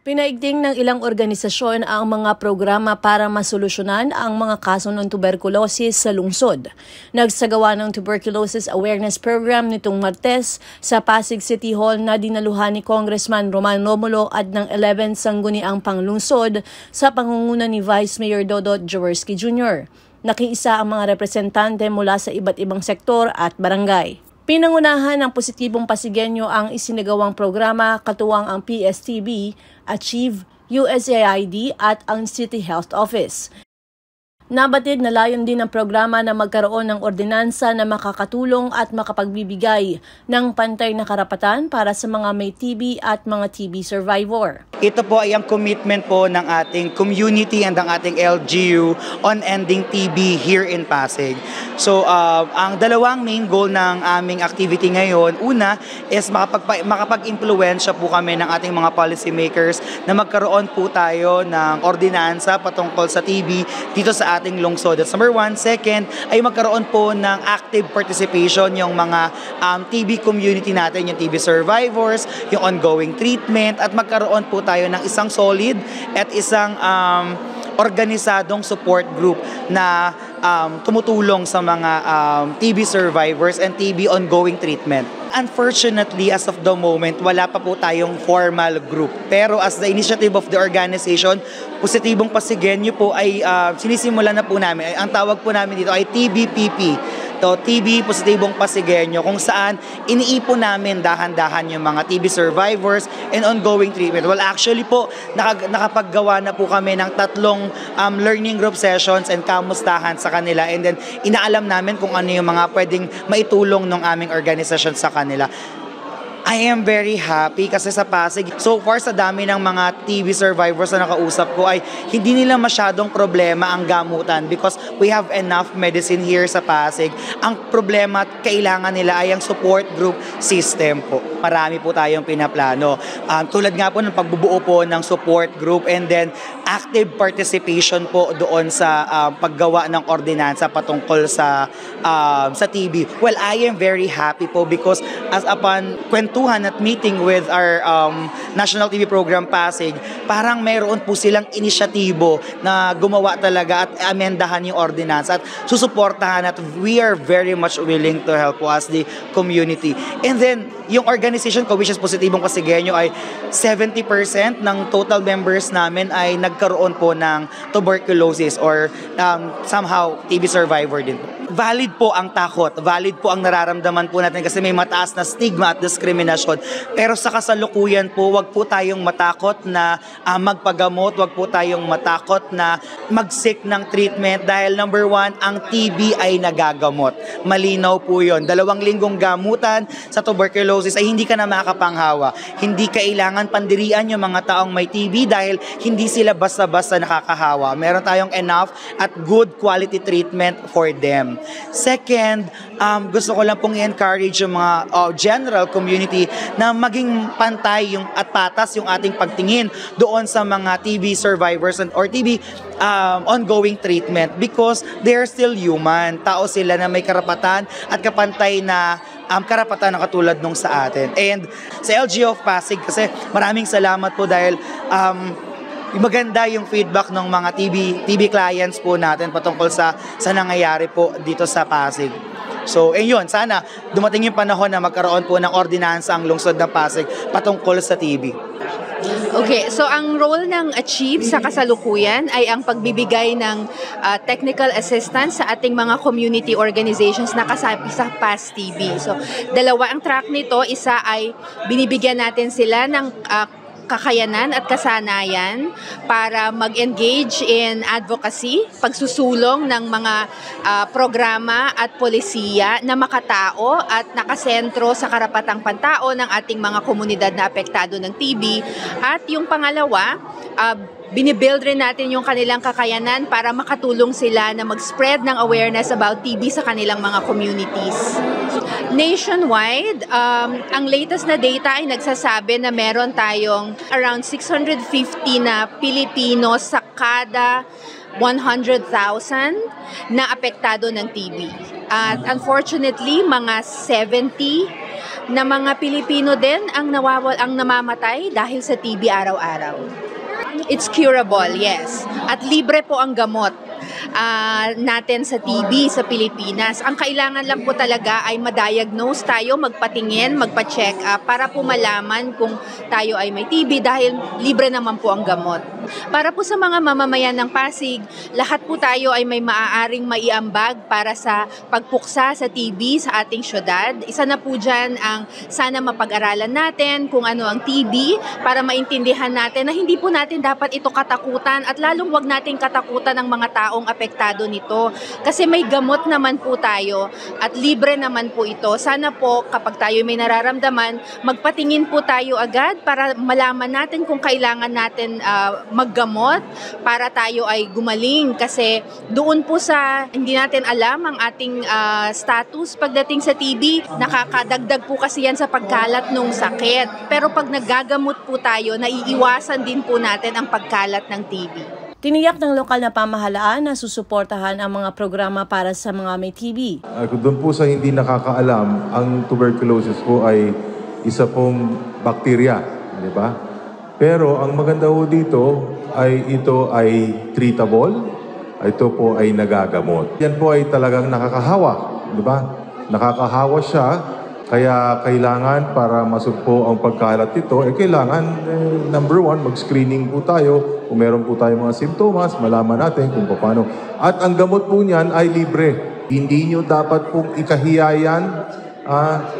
Pinaigting ng ilang organisasyon ang mga programa para masolusyonan ang mga kaso ng tuberculosis sa lungsod. Nagsagawa ng Tuberculosis Awareness Program nitong Martes sa Pasig City Hall na dinaluhan ni Congressman Roman Romulo at ng 11 sangguniang panglungsod sa pangunguna ni Vice Mayor Dodot Jaworski Jr. Nakiisa ang mga representante mula sa iba't ibang sektor at barangay. Pinangunahan ng positibong Pasigueño ang isinagawang programa katuwang ang PSTB, Achieve, USAID at ang City Health Office. Nabatid na layon din ng programa na magkaroon ng ordinansa na makakatulong at makapagbibigay ng pantay na karapatan para sa mga may TB at mga TB survivor. Ito po ay ang commitment po ng ating community and ng ating LGU on ending TB here in Pasig. So, ang dalawang main goal ng aming activity ngayon, una is makapag-impluwensya po kami ng ating mga policymakers na magkaroon po tayo ng ordinansa patungkol sa TB dito sa ating lungsod. That's number one. Second, ay magkaroon po ng active participation yung mga TB community natin, yung TB survivors, yung ongoing treatment, at magkaroon po tayo ng isang solid at isang organisadong support group na tumutulong sa mga TB survivors and TB ongoing treatment. Unfortunately, as of the moment, wala pa po tayong formal group. Pero as the initiative of the organization, Positibong Pasigueño po ay sinisimulan na po namin. Ang tawag po namin dito ay TBPP. To TB Positibong Pasigueño, kung saan iniipon namin dahan-dahan yung mga TB survivors and ongoing treatment. Well, actually po, nakapaggawa na po kami ng 3 learning group sessions and kamustahan sa kanila, and then inaalam namin kung ano yung mga pwedeng maitulong ng aming organisasyon sa kanila. I am very happy kasi sa Pasig, so far sa dami ng mga TB survivors na nakausap ko ay hindi nila masyadong problema ang gamutan because we have enough medicine here sa Pasig. Ang problema at kailangan nila ay ang support group system po. Marami po tayong pinaplano. Tulad nga po ng pagbubuo po ng support group and then active participation po doon sa paggawa ng ordinansa patungkol sa TB. Well, I am very happy po because as upon kwentuhan at meeting with our National TB Program Pasig, parang mayroon po silang inisyatibo na gumawa talaga at amendahan yung ordinansa at susuportahan, at we are very much willing to help po as the community. And then, yung organization ko, which is Positibong Pasigueño, ay 70% ng total members namin ay nagkaroon po ng tuberculosis or somehow TB survivor din po. Valid po ang takot, valid po ang nararamdaman po natin kasi may mataas na stigma at diskriminasyon. Pero sa kasalukuyan po, wag po tayong matakot na magpagamot, wag po tayong matakot na mag-seek ng treatment dahil number one, ang TB ay nagagamot. Malinaw po yun. 2 linggong gamutan sa tuberculosis ay hindi ka na makakapanghawa. Hindi kailangan pandirian yung mga taong may TB dahil hindi sila basta-basta nakakahawa. Meron tayong enough at good quality treatment for them. Second, gusto ko lang pong i-encourage yung mga general community na maging pantay at patas yung ating pagtingin doon sa mga TB survivors or TB ongoing treatment because they're still human. Tao sila na may karapatan at kapantay na karapatan na katulad nung sa atin. And sa LGU of Pasig, kasi maraming salamat po dahil maganda yung feedback ng mga TB clients po natin patungkol sa nangyayari po dito sa Pasig. So, yun, sana dumating yung panahon na magkaroon po ng ordinansa ang lungsod ng Pasig patungkol sa TB. Okay, so ang role ng Achieve sa kasalukuyan ay ang pagbibigay ng technical assistance sa ating mga community organizations na kasapi sa PAS-TB. So, 2 ang track nito. Isa ay binibigyan natin sila ng kakayanan at kasanayan para mag-engage in advocacy, pagsusulong ng mga programa at polisiya na makatao at nakasentro sa karapatang pantao ng ating mga komunidad na apektado ng TB. At yung pangalawa, binibuild rin natin yung kanilang kakayanan para makatulong sila na mag-spread ng awareness about TB sa kanilang mga communities. Nationwide, ang latest na data ay nagsasabi na meron tayong around 650 na Pilipino sa kada 100,000 na apektado ng TB. At unfortunately, mga 70 na mga Pilipino din ang namamatay dahil sa TB araw-araw. It's curable, yes. At libre po ang gamot natin sa TB sa Pilipinas. Ang kailangan lang po talaga ay ma-diagnose tayo, magpatingin, magpa-check up para po malaman kung tayo ay may TB dahil libre naman po ang gamot. Para po sa mga mamamayan ng Pasig, lahat po tayo ay may maaaring maiambag para sa pagpuksa sa TB sa ating syudad. Isa na po dyan ang sana mapag-aralan natin kung ano ang TB para maintindihan natin na hindi po natin dapat ito katakutan at lalong wag natin katakutan ng mga taong apektado nito. Kasi may gamot naman po tayo at libre naman po ito. Sana po kapag tayo may nararamdaman, magpatingin po tayo agad para malaman natin kung kailangan natin maggamot para tayo ay gumaling. Kasi doon po sa hindi natin alam ang ating status pagdating sa TB, nakakadagdag po kasi yan sa pagkalat ng sakit. Pero pag naggagamot po tayo, naiiwasan din po natin ang pagkalat ng TB. Tiniyak ng lokal na pamahalaan na susuportahan ang mga programa para sa mga may TB. Doon po sa hindi nakakaalam, ang tuberculosis po ay isa pong bakterya, di ba? Pero ang maganda po dito ay ito ay treatable, ito po ay nagagamot. Yan po ay talagang nakakahawa, di ba? Nakakahawa siya, kaya kailangan para masugpo ang pagkalat nito, kailangan number one, mag-screening po tayo. Kung meron po tayong mga simptomas, malaman natin kung paano. At ang gamot po niyan ay libre. Hindi nyo dapat pong ikahiyayan.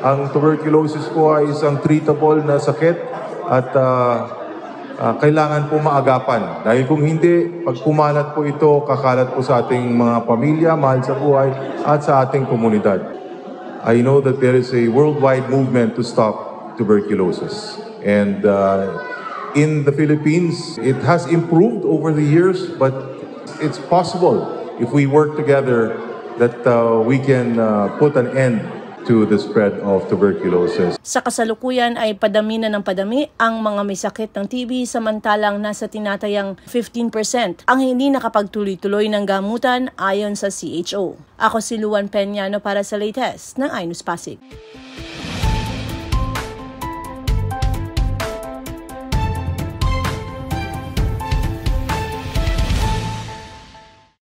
Ang tuberculosis po ay isang treatable na sakit at kailangan po maagapan. Dahil kung hindi, pag kumalat po ito, kakalat po sa ating mga pamilya, mahal sa buhay, at sa ating komunidad. I know that there is a worldwide movement to stop tuberculosis. And in the Philippines, it has improved over the years, but it's possible if we work together that we can put an end to the spread of tuberculosis. Sa kasalukuyan ay padami na ng padami ang mga may sakit ng TB samantalang nasa tinatayang 15% ang hindi nakapagtuloy-tuloy ng gamutan ayon sa CHO. Ako si Luan Peñano para sa latest ng iNews Pasig.